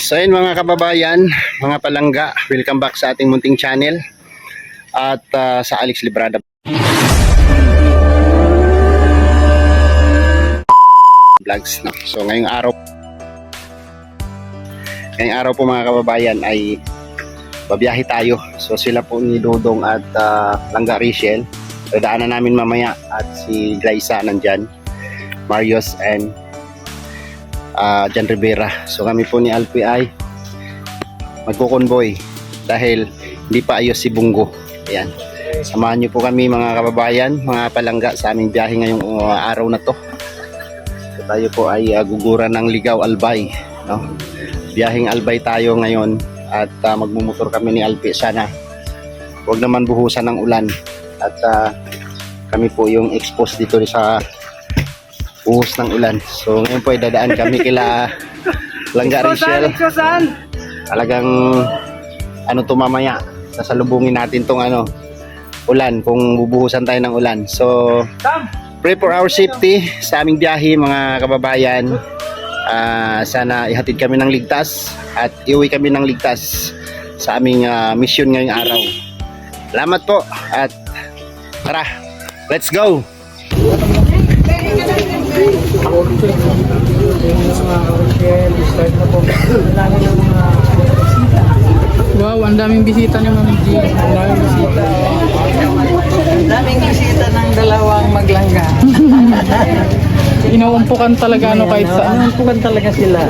So ayun mga kababayan, mga palangga, welcome back sa ating munting channel at sa Alex Librada Vlogs. No? So ngayong araw po mga kababayan ay babiyahe tayo. So sila po ni Dodong at Langga Rachel, dadaanan namin mamaya, at si Glyza nandyan, Marius and Jan Rivera. So kami po ni Alpi ay magkukonvoy dahil hindi pa ayos si Bungo. Ayan, samahan nyo po kami mga kababayan, mga palangga, sa aming biyahe ngayong araw na to. So tayo po ay guguran ng Ligaw Albay, no? Biyaheng Albay tayo ngayon at magmumotor kami ni Alpi. Sana huwag naman buhusan ng ulan at kami po yung exposed dito sa uhos ng ulan. So ngayon po ay dadaan kami kila Langga Rachel. Talagang mamaya sasalubungin natin tong ulan, kung bubuhusan tayo ng ulan. So pray for our safety sa aming biyahe mga kababayan. Sana ihatid kami ng ligtas at iuwi kami ng ligtas sa aming mission ngayong araw. Salamat po at tara, let's go! Wow, ang daming bisita ni Ma'am G. Ang daming bisita. Ang daming bisita ng dalawang maglangga. Inuumpukan talaga kahit saan. Inuumpukan talaga sila.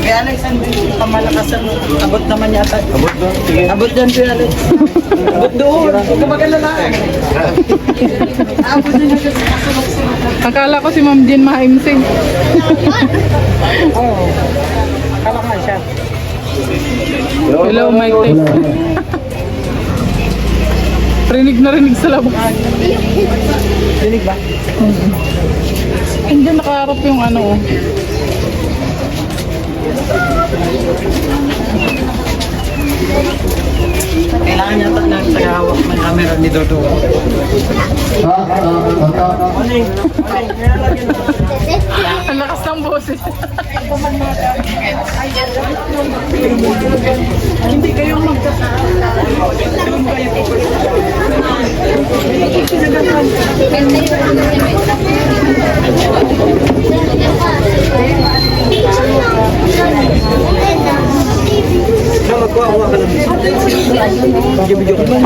Kaya Alex, ang pamalakas ang abot naman yata. Abot doon? Sige. Abot dyan si Alex. Abot doon. Huwag ka magalala. Abot doon yung Akala ko si Ma'am Jean maimsing. Oo. Akala nga siya. Hello, mic test. Rinig na rinig sa labas. Dinig ba? Hindi nakaharap yung Kailangan yata ng tagahawak ng camera ni Dodo. Ang lakas ng boses. Hindi kayo magkasama. Doon kayo magkuha ka lang. Video ka ba?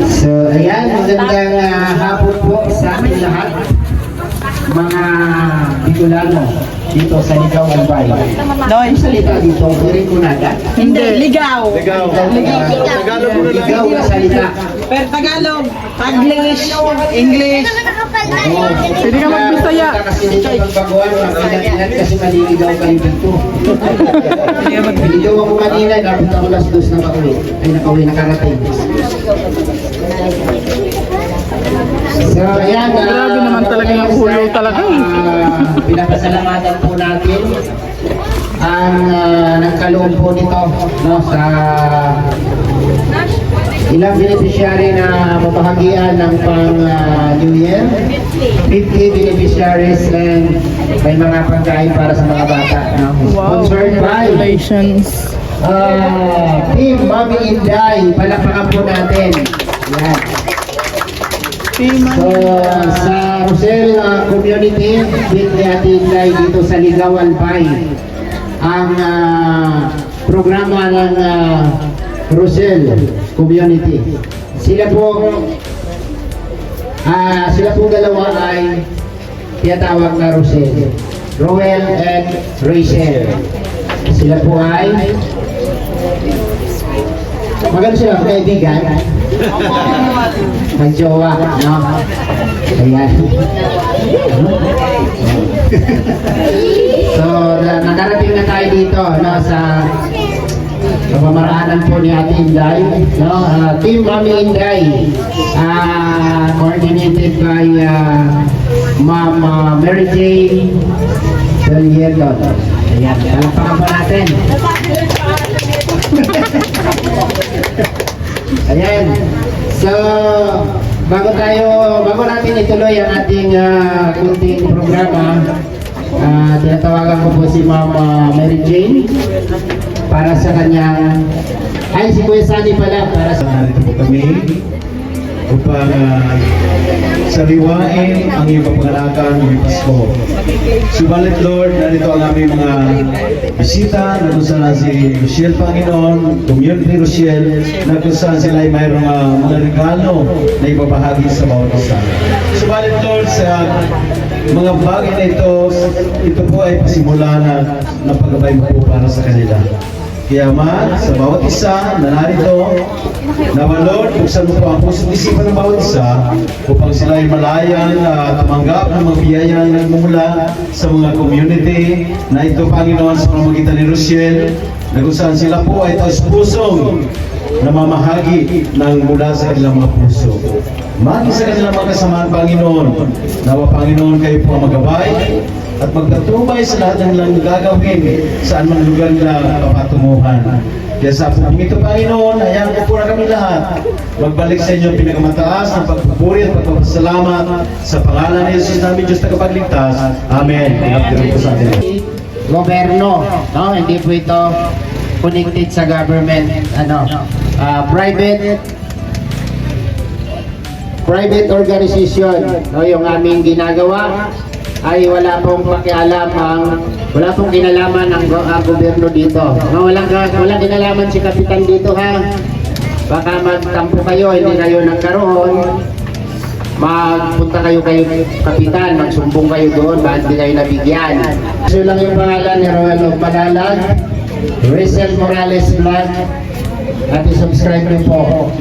So ayan, magandang hapon po sa ating lahat, mga Bicolano dito sa Ligaw Albay. Noy, Salita dito, Rinconada. hindi, ligaw. Tagalog muna lang. Ligaw na salita. Pero Tagalog, Taglish, English. Pwede ka magbisaya. Kasi dito magbaguan, mga kasi maliligaw kayo dito. Niligaw ako kanina, napit ako las 2 na makauwi. Ay nakauwi, nakarating. So ayan, Grabe naman talaga yung ulo talaga. pinapasalamatan po natin ang nagkaloob po nito, no, sa ilang beneficiary na mabahagian ng pang New Year. 50 beneficiaries and may mga pagkain para sa mga bata, no? Wow, Sponsored by congratulations. Team Mami Inday. Palakpakan po natin. Yan. So, sa Rosel community, with the Ate Inday dito sa Ligaw Albay, ang programa ng Rosel community. Sila po dalawa ay tinatawag na Rosel. Roel and Rachel. Sila po ay maganda sila, kaibigan. Mag-jowa, no? Ayan. So, nakarating na tayo dito, no, sa sa pamaraanan po ni Ate Inday, no? Team Mami Inday, coordinated by Ma'am Mary Jane Del Hierro. Ayan, palakpakan pa natin. Ayan. So, bago natin ituloy ang ating kunting programa, tinatawagan ko po si Ma'am Mary Jane para sa kanyang, si Kuya Sunny pala, para sa Narito po kami upang sariwain ang iyong kapanganakan ng Pasko. Subalit Lord, narito ang aming mga bisita na kung saan si Rochelle Panginoon, Community Rochelle, na kung saan sila ay mayroong mga regalo na ibabahagi sa bawat isa. Subalit Lord, sa mga bagay na ito po ay pasimula na paggabay mo po para sa kanila. Kaya man, sa bawat isa na narito, nawa Lord, buksan mo po ang puso't isipan ng bawat isa upang sila ay malayan at tumanggap ng mga biyayang nagmumula sa mga community na ito, Panginoon, sa pamamagitan ni Rochelle, na kung saan sila po ay taos-pusong namamahagi ng mula sa kanilang mga puso. Maging sa kanilang mga kasamaan, Panginoon, nawa Panginoon kayo po ang magabay at magpatubay sa lahat ng nilang gagawin saan man lugar nila kapatunguhan. Kaya sa pagpaping ito, Panginoon, hayaan ko po na kami lahat magbalik sa inyo pinakamataas ng pagpupuri at pagpapasalamat sa pangalan ni Jesus namin, Diyos na kapagligtas. Amen. Pinagdiro po sa atin. Gobyerno, no? Hindi po ito connected sa government, private organization, no? Yung aming ginagawa ay wala pong kinalaman ang gobyerno dito. No, walang kinalaman si Kapitan dito, ha. Baka magtampo kayo, hindi kayo nagkaroon. Magpunta kayo Kapitan, magsumbong kayo doon, bakit hindi kayo nabigyan. So lang yung pangalan ni Roel of Malalag, Rizal Morales Vlog, at i-subscribe niyo po.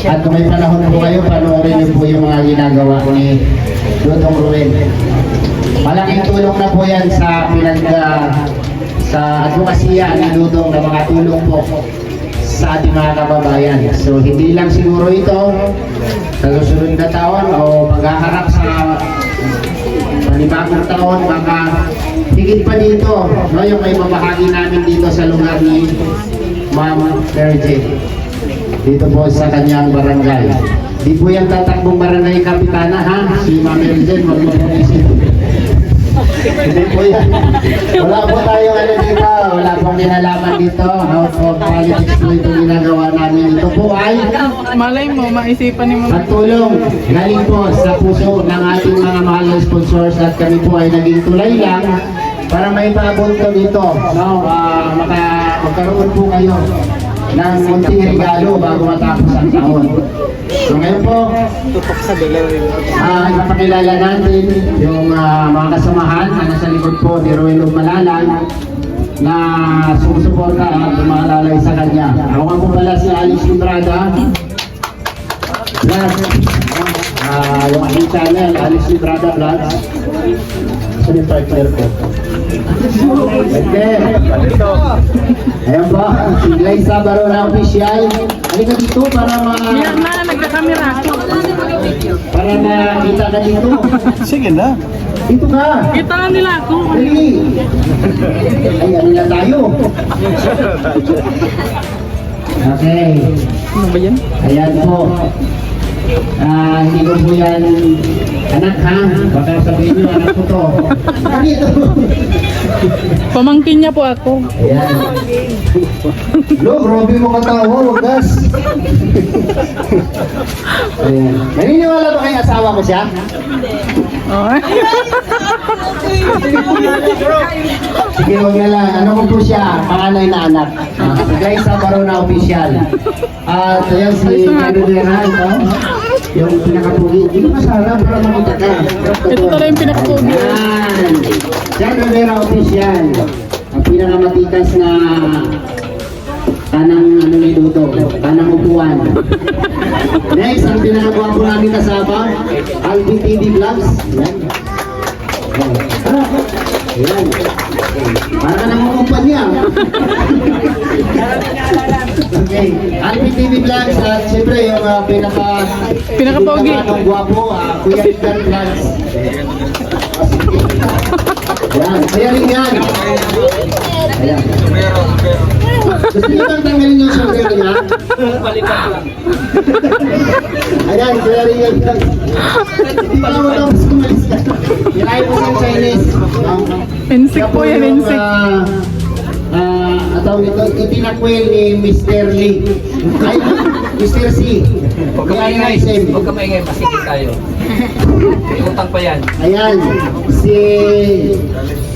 At kung may panahon po kayo, panoorin niyo po yung mga ginagawa ni Dodong Ruel. Malaking tulong na po yan sa advokasya ni Dodong na mga tulong po sa ating mga kababayan. So hindi lang siguro ito sa susunod na taon o maghaharap sa panibagong taon, baka higit pa dito, no, yung may mabahagi namin dito sa lugar ni Ma'am Mary Jane. Dito po sa kanyang barangay. Di po yan tatakbong barangay kapitana, ha? Si Ma'am Mary Jane, mag-isip. Hindi po yan. Wala po tayong dito. Wala pong kinalaman dito. Out of politics po ito ginagawa namin. Ito po ay Malay mo, maisipan ni Mama. pagtulong galing po sa puso ng ating mga mahal na sponsors at kami po ay naging tulay lang para may paabot ko dito. No? Magkaroon po kayo ng munting regalo bago matapos ang taon. So ngayon po, ipapakilala natin yung mga kasamahan na nasa likod po ni Roel of Malalag na sumusuporta at umalalay sa kanya. Ako nga po pala si Alex Librada. Plus, yung aking channel, Alex Librada Vlogs. Ito yung partner ko. Okay. Ayan po, si Glyza Barona Official. Halika dito para Yan na, nagkakamera ako. para makita ka dito. Sige na. Dito ka. Kita na nila ako. Dali. Ay, ano na tayo? Okay. Ano ba yan? Ayan po. Hindi ko po yan anak, ha? Baka sabihin nyo, anak ko to. Dito. Pamangkin niya po ako. Ayan. Lo, grabe mo katawa, wagas. Ayan. Naniniwala ba kayo asawa ko siya? Oh. Sige, huwag na lang. Ano ko po siya? Panganay na anak. Guys, sa Barona Official. At yan si Cadena, ito. Yung pinakapugi. Hindi mo masarap para makita ka. Ito talaga yung pinakapugi. Yan. Yan, Cadena Official. Ang pinakamatikas na kanang ni Dudo. Kanang upuan. Next, ang pinakagawa po namin kasama, Alvin TV Vlogs. Yan. Ayan. Para ka nang umupan niya. TV Vlogs at siyempre yung Pinaka-pogi. Ang gwapo, Kuya Edgar Vlogs. Yan, kaya rin yan. Ayan. Gusto niyo bang tanggalin yung sugar niya? Ayan, kaya rin yan. Hindi pa mo tapos kumalis ka. Nilay po sa Chinese. Insik po yan, insik. Atau itinakwil ni Mr. Lee. Ay, Mr. C. Huwag ka maingay. Huwag ka maingay. Masikip tayo. Utang pa yan. Ayan, si...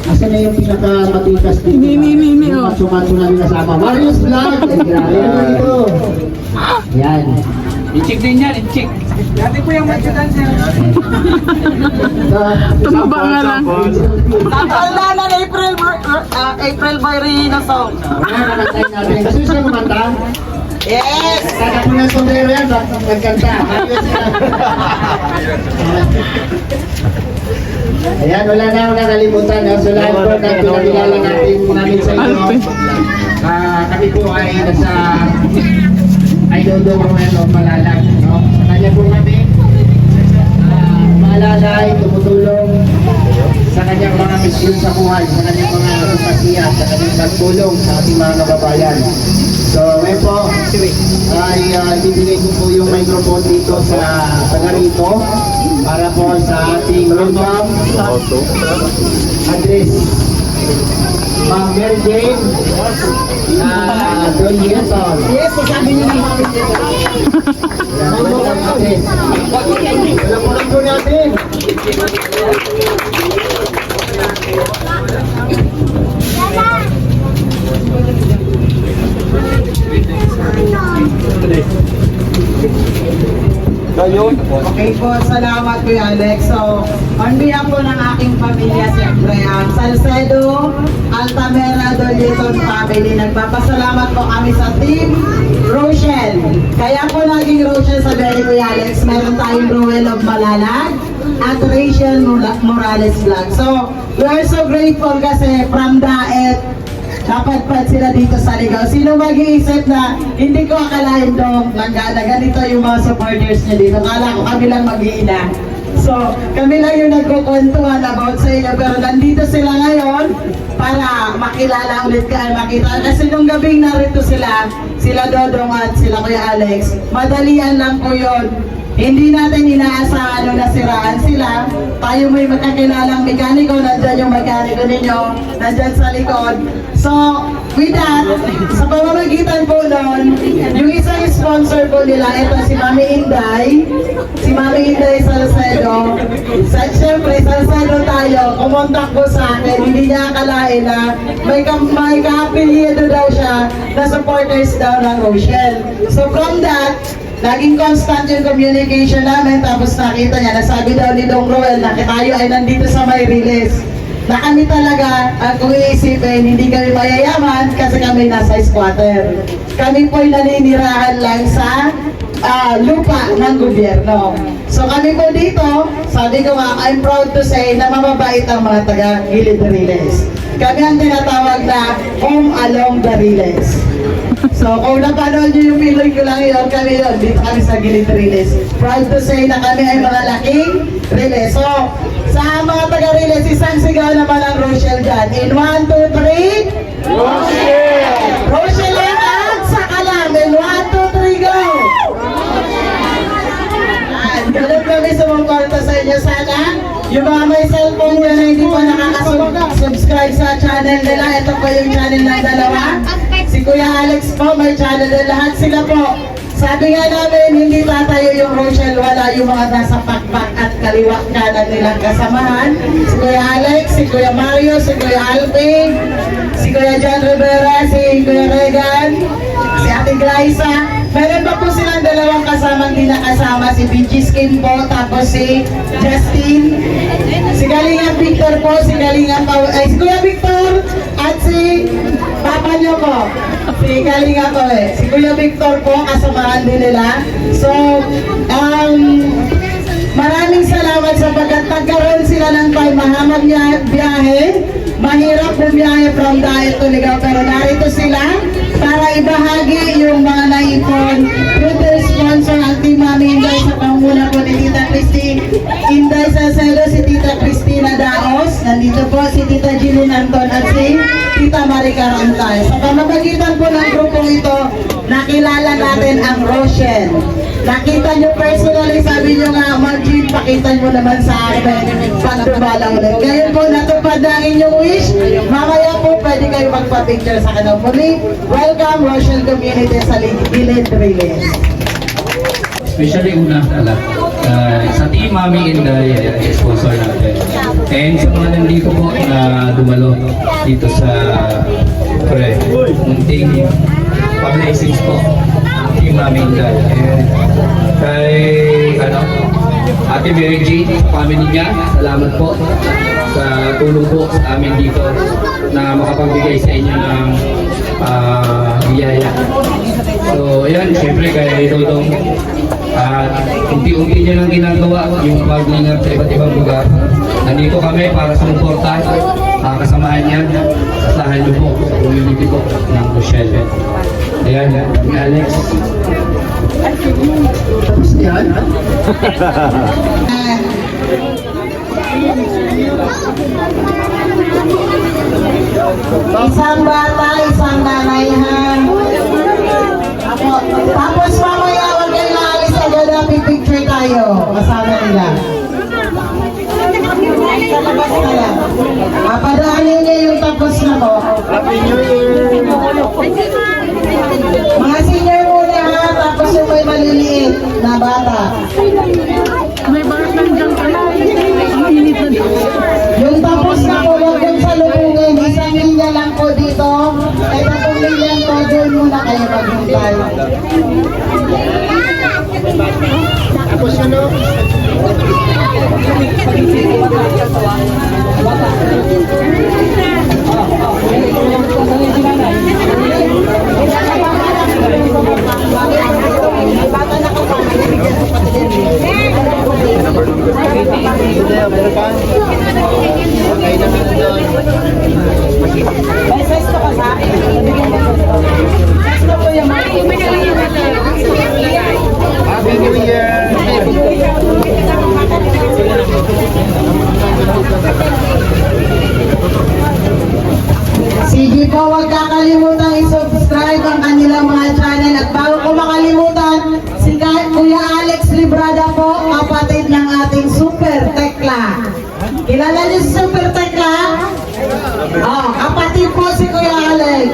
Asan na yung pinakamatikas dito? Ini, oh. Macho-macho namin kasama. Marius Vlog! Ay, grabe naman ito. Ayan. I-check din yan, i-check. Dati po yung match dancer. Tumaba nga lang. Wala na April Boy Rino song. Ayan, nakatayin natin. Gusto siya kumanta? Yes! Kaya ko ng sombrero yan, bakit nagkanta? Marius Vlog. Ayan, wala na akong nakalimutan. So lahat po na pinakilala namin sa inyo. Kami po ay nasa Idodong Roel o Malalag. No? Sa kanya po kami maalalay, tumutulong sa kanyang mga misyon sa buhay, sa kanyang mga advokasya, sa kanyang pagtulong sa ating mga kababayan. So ngayon po ay ibibigay ko po yung microphone dito sa taga rito para po sa ating welcome address. Ma'am Mary Jane Don Hilton. Yes, sabi niyo ng mga Welcome natin. Welcome po natin. Okay po, salamat Kuya Alex. So, on behalf po ng aking pamilya, siyempre, ang Salcedo, Altamera, Dolieton family, nagpapasalamat po kami sa Team Rochelle. Kaya po naging Rochelle sa Berry Kuya Alex, meron tayong Roel of Malalag at Rachel Morales Vlog. So, we are so grateful kasi from Daet, napadpad sila dito sa Ligaw. Sino mag-iisip na hindi ko akalain dong na ganito yung mga supporters niya dito. Kala ko kami lang mag-iina. So, kami lang yung nagkukwentuhan about sa inyo. Pero nandito sila ngayon para makilala ulit ka, makita. Kasi nung gabing narito sila Dodong at sila Kuya Alex, madalian lang po yun. Hindi natin inaasahan nung nasiraan sila. Tayo mo'y magkakilalang mekaniko, nandyan yung mekaniko ninyo, nandyan sa likod. So, with that, sa pamamagitan po nun, yung isang sponsor po nila, ito si Mami Inday. Si Mami Inday Salcedo. Siyempre, Salcedo tayo, kumontak po sa akin, hindi niya akalain na may ka-apelyido daw siya na supporters daw ng Rochelle. So from that, naging constant yung communication namin, tapos nakita niya, nasabi daw ni Dong Roel na tayo ay nandito sa may release. Na kami talaga, kung iisipin, hindi kami mayayaman kasi kami nasa squatter. Kami po'y naninirahan lang sa lupa ng gobyerno. So kami po dito, sabi ko nga, I'm proud to say na mababait ang mga taga-Gilid Riles. Kami ang tinatawag na home along the Riles. So kung napanood nyo yung pelikula yun, kami yun, dito kami sa Gilid Riles. Proud to say na kami ay mga laking Riles. So sa mga taga-Riles, isang sigaw naman ang Rochelle dyan. In 1, 2, 3, Rochelle! Rochelle at sa kalam. In 1, 2, 3, go! Ganun kami sumuporta sa inyo. Sana yung mga may cellphone nyo na hindi pa nakaka-subscribe sa channel nila. Ito po yung channel ng dalawa. Si Kuya Alex po, may channel na lahat sila po. Sabi nga namin, hindi tatayo yung Rochelle, wala yung mga nasa pakpak at kaliwak kanan nilang kasamahan. Si Kuya Alex, si Kuya Mario, si Kuya Alvin, si Kuya John Rivera, si Kuya Regan, si Ate Glyza. Meron pa po silang dalawang kasamang di nakasama, si BG Skin po, tapos si Justin, si Galingan Victor po, si Galingan si Kuya Victor, at si Papa nyo po, si Galingan po si Kuya Victor po, kasamahan din nila. So, maraming salamat sapagkat nagkaroon sila ng mahamag niya biyahe. Mahirap bumiyahe from Daet to Ligaw, pero narito sila para ibahagi yung mga naipon Tita Jeline Anton at si Tita Marica Rantay. Sa pamamagitan po ng grupong ito, nakilala natin ang Rochelle. Nakita nyo personally, sabi nyo nga, Margin, pakita nyo naman sa akin para tumala ulit. Ngayon po, natupad na ang inyong wish. Mamaya po, pwede kayo magpa-picture sa kanila. Muli, welcome Rochelle Community sa Gilid Reyes. Especially una pala, sa Team Mami Inday, sponsor natin. And sa mga nandito po na dumalo dito sa munting pag-blessings po, Team Mami Inday. And kay Ate Mary Jane, family niya, salamat po sa tulong po sa amin dito na makapagbigay sa inyo ng biyaya. So, ayan, siyempre kay Dodong, unti-unti niya lang ginagawa yung pag-ingat sa iba't ibang lugar. Nandito kami para sumuporta, kasamahan niya, kasahan niyo po sa community po ng Rochelle. Ayan, Alex. Tapos yan. Isang bata, isang nanayhan. Tapos mamaya, huwag kayo naalis agad na picture tayo. Kasama nila. Sa labas na lang. Papadaanin niya yung tapos na po. Happy New Year! Mga senior muna ha, tapos yung may maliliit na bata. May barat ng dyan ka na. Ang init na dito. Yung tapos na po, huwag yung salubungin. Isang linya lang po dito. Ay tatong linya po, doon muna kayo maghintay. Happy New Year! Sige po, huwag kakalimutan i-subscribe ang kanilang mga channel. At bago ko makalimutan, si Kuya Alex Librada po, kapatid ng ating Super Tekla. Kilala niyo si Super Tekla? Oh, kapatid po si Kuya Alex.